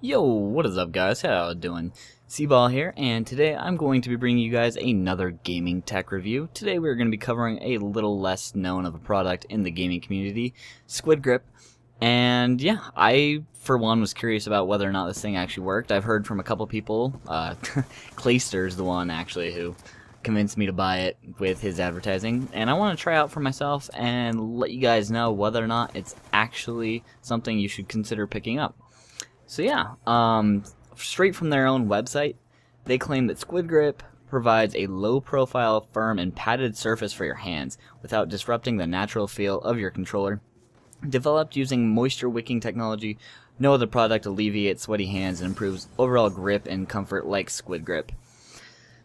Yo, what is up guys? How you doing? C-Ball here, and today I'm going to be bringing you guys another gaming tech review. Today we're going to be covering a little less known of a product in the gaming community, Squid Grip. And yeah, I for one was curious about whether or not this thing actually worked. I've heard from a couple people, Clayster's the one actually who convinced me to buy it with his advertising, and I want to try out for myself and let you guys know whether or not it's actually something you should consider picking up. So yeah, straight from their own website, they claim that Squid Grip provides a low-profile, firm, and padded surface for your hands without disrupting the natural feel of your controller. Developed using moisture-wicking technology, no other product alleviates sweaty hands and improves overall grip and comfort like Squid Grip.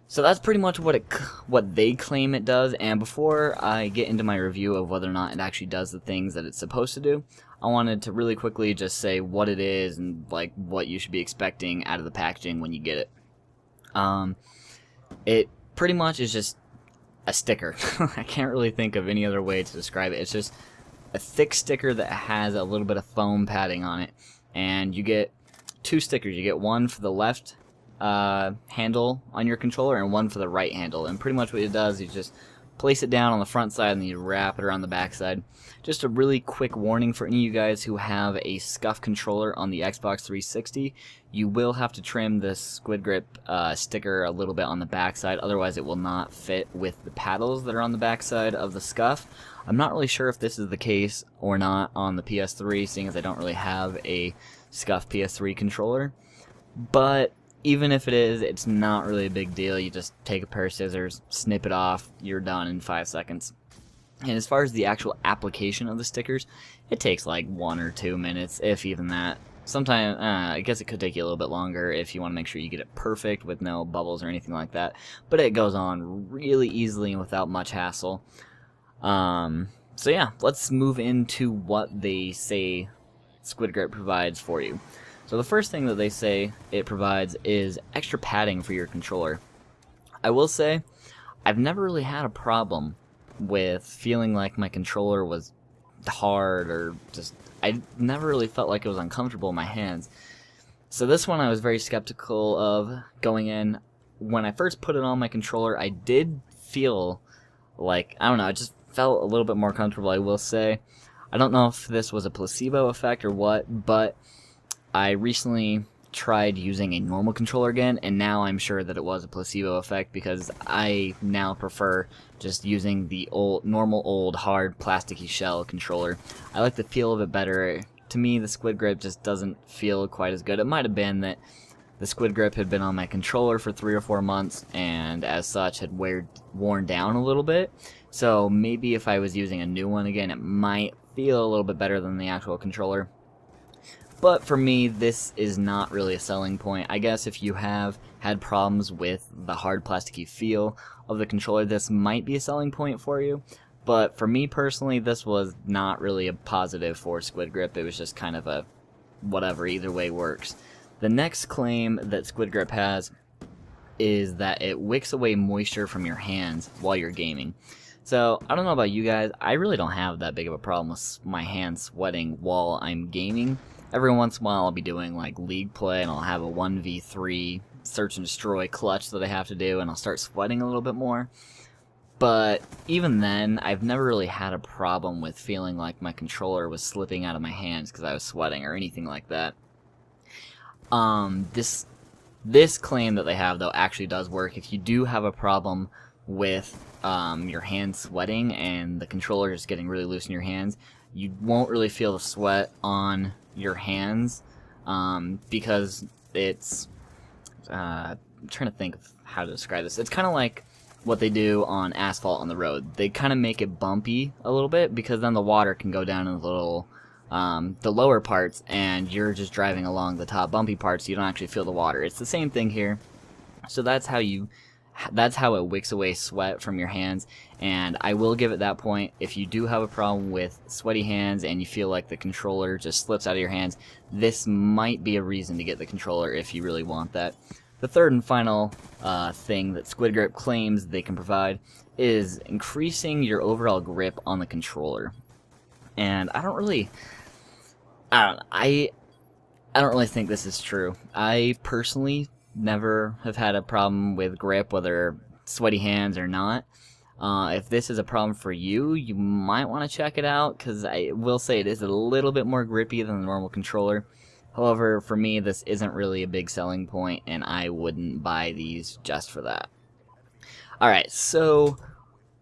So that's pretty much what they claim it does, and before I get into my review of whether or not it actually does the things that it's supposed to do, I wanted to really quickly just say what it is and like what you should be expecting out of the packaging when you get it. It pretty much is just a sticker. I can't really think of any other way to describe it. It's just a thick sticker that has a little bit of foam padding on it, and you get two stickers. You get one for the left handle on your controller and one for the right handle, and pretty much what it does is just place it down on the front side and then you wrap it around the back side. Just a really quick warning for any of you guys who have a scuff controller on the Xbox 360, you will have to trim this Squid Grip sticker a little bit on the back side, otherwise it will not fit with the paddles that are on the back side of the scuff. I'm not really sure if this is the case or not on the PS3, seeing as I don't really have a scuff PS3 controller, but even if it is, it's not really a big deal. You just take a pair of scissors, snip it off, you're done in 5 seconds. And as far as the actual application of the stickers, it takes like 1 or 2 minutes, if even that. Sometimes, I guess it could take you a little bit longer if you want to make sure you get it perfect with no bubbles or anything like that. But it goes on really easily and without much hassle. So yeah, let's move into what they say Squid Grip provides for you. So the first thing that they say it provides is extra padding for your controller. I will say, I've never really had a problem with feeling like my controller was hard or just, I never really felt like it was uncomfortable in my hands. So this one I was very skeptical of going in. When I first put it on my controller, I did feel like, I don't know, it just felt a little bit more comfortable, I will say. I don't know if this was a placebo effect or what, but I recently tried using a normal controller again, and now I'm sure that it was a placebo effect because I now prefer just using the normal old hard plasticky shell controller. I like the feel of it better. To me, the Squid Grip just doesn't feel quite as good. It might have been that the Squid Grip had been on my controller for 3 or 4 months and as such had worn down a little bit. So maybe if I was using a new one again, it might feel a little bit better than the actual controller. But for me, this is not really a selling point. I guess if you have had problems with the hard plasticky feel of the controller, this might be a selling point for you. But for me personally, this was not really a positive for Squid Grip. It was just kind of a whatever, either way works. The next claim that Squid Grip has is that it wicks away moisture from your hands while you're gaming. So, I don't know about you guys, I really don't have that big of a problem with my hands sweating while I'm gaming. Every once in a while I'll be doing like league play and I'll have a 1v3 search and destroy clutch that I have to do and I'll start sweating a little bit more. But even then, I've never really had a problem with feeling like my controller was slipping out of my hands because I was sweating or anything like that. This claim that they have though actually does work. If you do have a problem with your hands sweating and the controller just getting really loose in your hands, you won't really feel the sweat on your hands because it's I'm trying to think of how to describe this. It's kind of like what they do on asphalt on the road. They kind of make it bumpy a little bit because then the water can go down in the little the lower parts and you're just driving along the top bumpy parts, so you don't actually feel the water. It's the same thing here. So that's how it wicks away sweat from your hands, and I will give it that point. If you do have a problem with sweaty hands and you feel like the controller just slips out of your hands, this might be a reason to get the controller if you really want that. The third and final thing that Squid Grip claims they can provide is increasing your overall grip on the controller. And I don't know, I don't really think this is true. I personally never have had a problem with grip, whether sweaty hands or not. If this is a problem for you, you might want to check it out, because I will say it is a little bit more grippy than the normal controller. However, for me, this isn't really a big selling point, and I wouldn't buy these just for that. Alright, so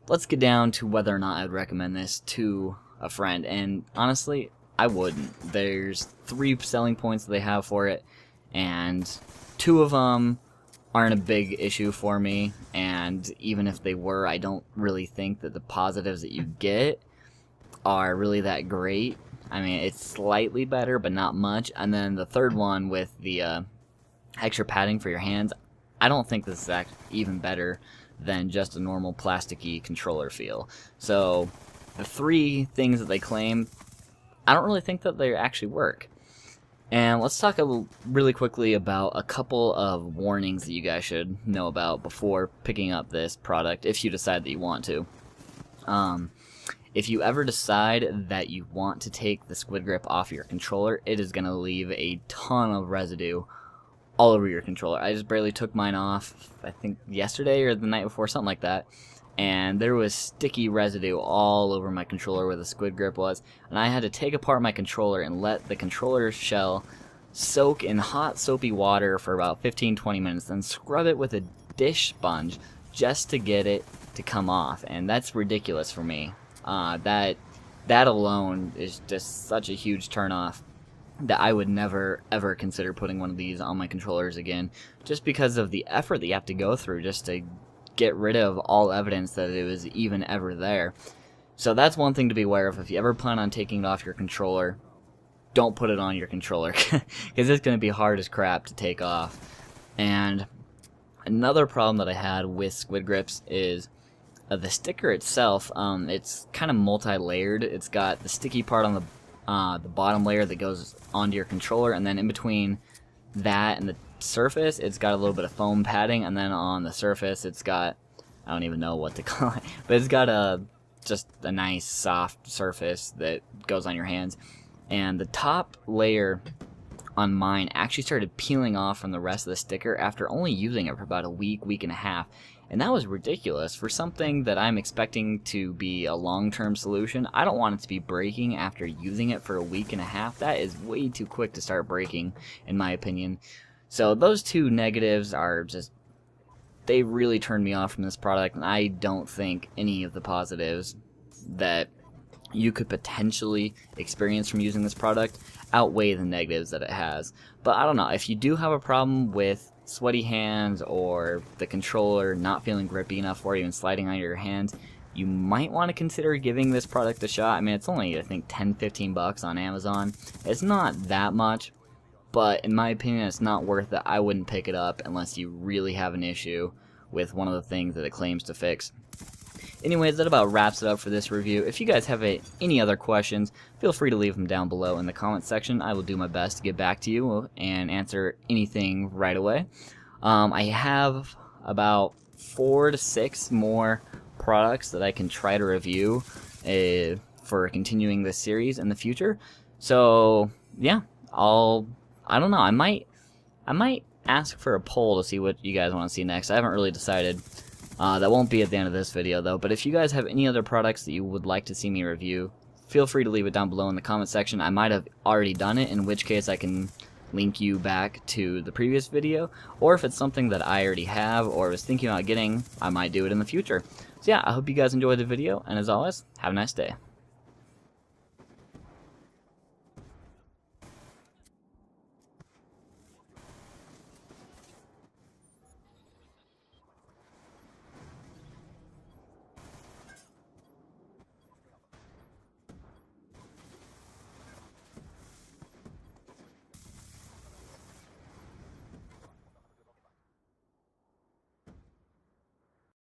let's get down to whether or not I'd recommend this to a friend, and honestly, I wouldn't. There's 3 selling points that they have for it, and 2 of them aren't a big issue for me, and even if they were, I don't really think that the positives that you get are really that great. I mean, it's slightly better, but not much. And then the third one with the extra padding for your hands, I don't think this is even better than just a normal plasticky controller feel. So the 3 things that they claim, I don't really think that they actually work. And let's talk really quickly about a couple of warnings that you guys should know about before picking up this product, if you decide that you want to. If you ever decide that you want to take the Squid Grip off your controller, it is going to leave a ton of residue all over your controller. I just barely took mine off, I think yesterday or the night before, something like that. And there was sticky residue all over my controller where the Squid Grip was. And I had to take apart my controller and let the controller shell soak in hot soapy water for about 15-20 minutes, then scrub it with a dish sponge just to get it to come off. And that's ridiculous for me. That alone is just such a huge turnoff that I would never ever consider putting one of these on my controllers again, just because of the effort that you have to go through just to get rid of all evidence that it was even ever there. So that's one thing to be aware of. If you ever plan on taking it off your controller, don't put it on your controller, because it's going to be hard as crap to take off. And another problem that I had with Squid Grips is the sticker itself. It's kind of multi-layered. It's got the sticky part on the bottom layer that goes onto your controller, and then in between that and the surface, it's got a little bit of foam padding, and then on the surface, it's got, I don't even know what to call it, but it's got just a nice soft surface that goes on your hands. And the top layer on mine actually started peeling off from the rest of the sticker after only using it for about a week and a half. And that was ridiculous for something that I'm expecting to be a long-term solution. I don't want it to be breaking after using it for a week and a half. That is way too quick to start breaking, in my opinion. So those 2 negatives are just, they really turned me off from this product, and I don't think any of the positives that you could potentially experience from using this product outweigh the negatives that it has. But I don't know, if you do have a problem with sweaty hands or the controller not feeling grippy enough for you and sliding on your hands, you might want to consider giving this product a shot. I mean, it's only, I think, $10-15 on Amazon. It's not that much, but in my opinion, it's not worth it. I wouldn't pick it up unless you really have an issue with one of the things that it claims to fix. Anyways, that about wraps it up for this review. If you guys have any other questions, feel free to leave them down below in the comments section. I will do my best to get back to you and answer anything right away. I have about 4 to 6 more products that I can try to review for continuing this series in the future. So yeah, I don't know, I might ask for a poll to see what you guys want to see next. I haven't really decided. That won't be at the end of this video though, but if you guys have any other products that you would like to see me review, feel free to leave it down below in the comment section. I might have already done it, in which case I can link you back to the previous video, or if it's something that I already have or was thinking about getting, I might do it in the future. So yeah, I hope you guys enjoyed the video, and as always, have a nice day.